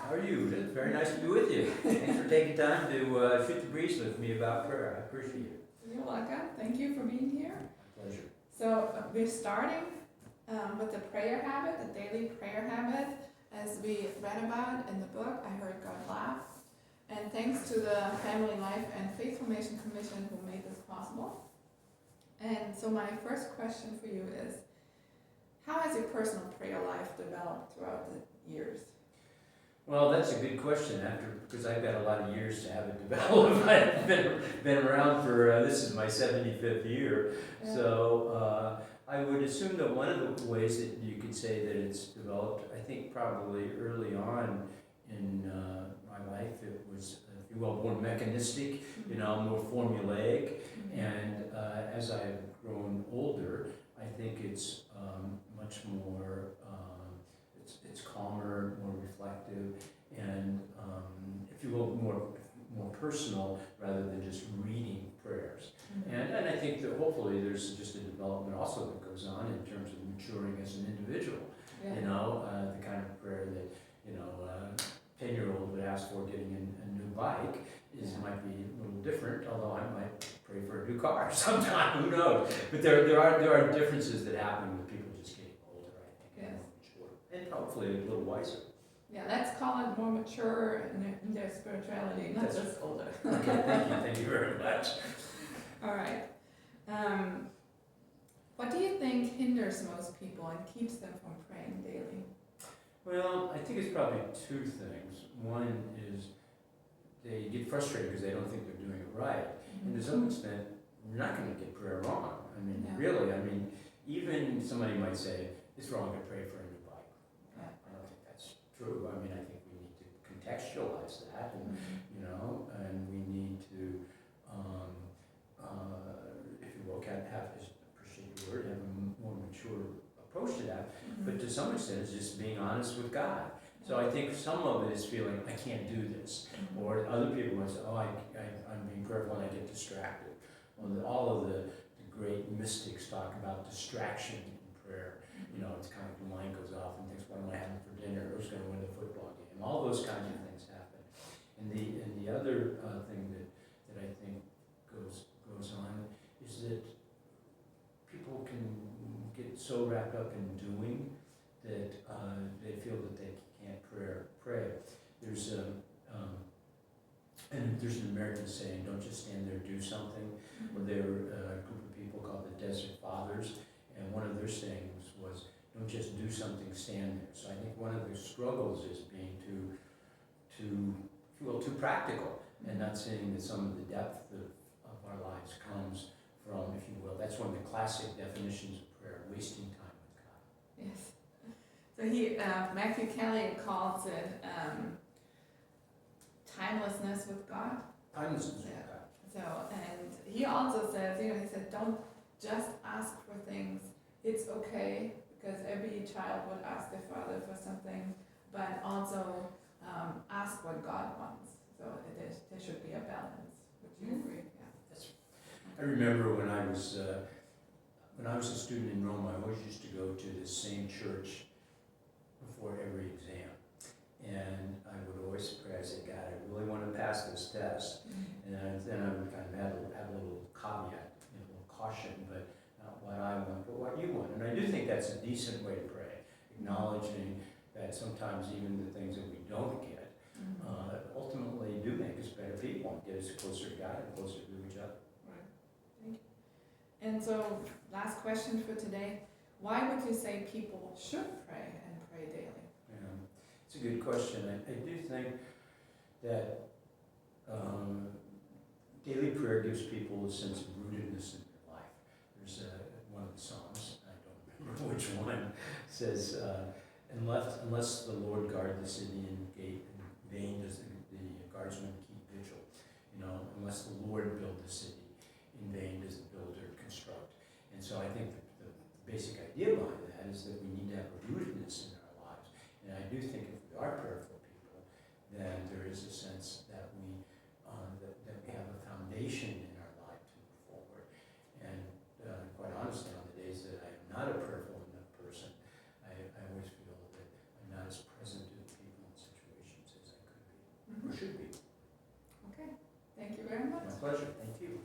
How are you? It's very nice to be with you. Thanks for taking time to shoot the breeze with me about prayer. I appreciate it. You're welcome. Thank you for being here. My pleasure. So we're starting with the prayer habit, the daily prayer habit, as we read about in the book, I Heard God Laugh. And thanks to the Family Life and Faith Formation Commission who made this possible. And so my first question for you is, how has your personal prayer life developed throughout the years? Well, that's a good question because I've got a lot of years to have it develop. I've been around for, this is my 75th year. Yeah. So I would assume that one of the ways that you could say that it's developed, I think probably early on in my life, it was, if you will, more mechanistic, more formulaic. And as I've grown older, I think it's much more, it's calmer, more reflective, and if you will, more personal rather than just reading prayers. And I think that hopefully there's just a development also that goes on in terms of maturing as an individual. Yeah. The kind of prayer that, 10-year-old would ask for getting a new bike might be a little different, although I might pray for a new car sometime, who knows? But there are differences that happen with people just getting older, I think, and more mature, and hopefully a little wiser. Yeah, let's call it more mature in their spirituality, not That's just older. Okay, thank you very much. All right. What do you think hinders most people and keeps them from praying daily? Well, I think it's probably two things. One is they get frustrated because they don't think they're doing it right. And to some extent, you're not going to get prayer wrong. Really, even somebody might say, it's wrong to pray for a new bike. Yeah. I don't think that's true. I think we need to contextualize that, and and we need to, if you will, appreciate the word, have a more mature approach to that. But to some extent, it's just being honest with God. So I think some of it is feeling, I can't do this. Or other people might say, I'm being prayerful and I get distracted. Well, all of the great mystics talk about distraction in prayer. It's kind of the mind goes off and thinks, what am I having for dinner? Who's going to win the football game? All those kinds of things happen. And the other thing that I think goes on is that people can get so wrapped up in doing that they feel that they can't pray. There's an American saying, don't just stand there, do something. Well, there were a group of people called the Desert Fathers, and one of their sayings was, don't just do something, stand there. So I think one of the struggles is being too practical, and not seeing that some of the depth of our lives comes from, if you will, that's one of the classic definitions of prayer, wasting time with God. Yes. So Matthew Kelly calls it timelessness with God. Timelessness with God. So, and he also says, he said, don't just ask for things. It's okay, because every child would ask their father for something, but also ask what God wants. So there should be a balance. Would you agree? Yeah. I remember when I was a student in Rome, I always used to go to the same church before every exam. And I would always pray, I said, God, I really want to pass this test. And then I would kind of have a little caveat, a little caution, but not what I want, but what you want. And I do think that's a decent way to pray, acknowledging that sometimes even the things that we don't get ultimately do make us better people and get us closer to God and closer to each other. Right. Thank you. And so, last question for today. Why would you say people should pray and pray daily? It's a good question. I do think that daily prayer gives people a sense of rootedness in their life. There's one of the Psalms, I don't remember which one, says, unless the Lord guard the city and gate, in vain does the guardsman keep vigil. Unless the Lord build the city, in vain does the builder construct. And so I think the basic idea behind that is that we need to have a rootedness in our lives. And I do think if we are prayerful people, then there is a sense that we have a foundation in our life to move forward. And quite honestly, on the days that I am not a prayerful enough person, I always feel that I'm not as present to the people in situations as pleasure, thank you.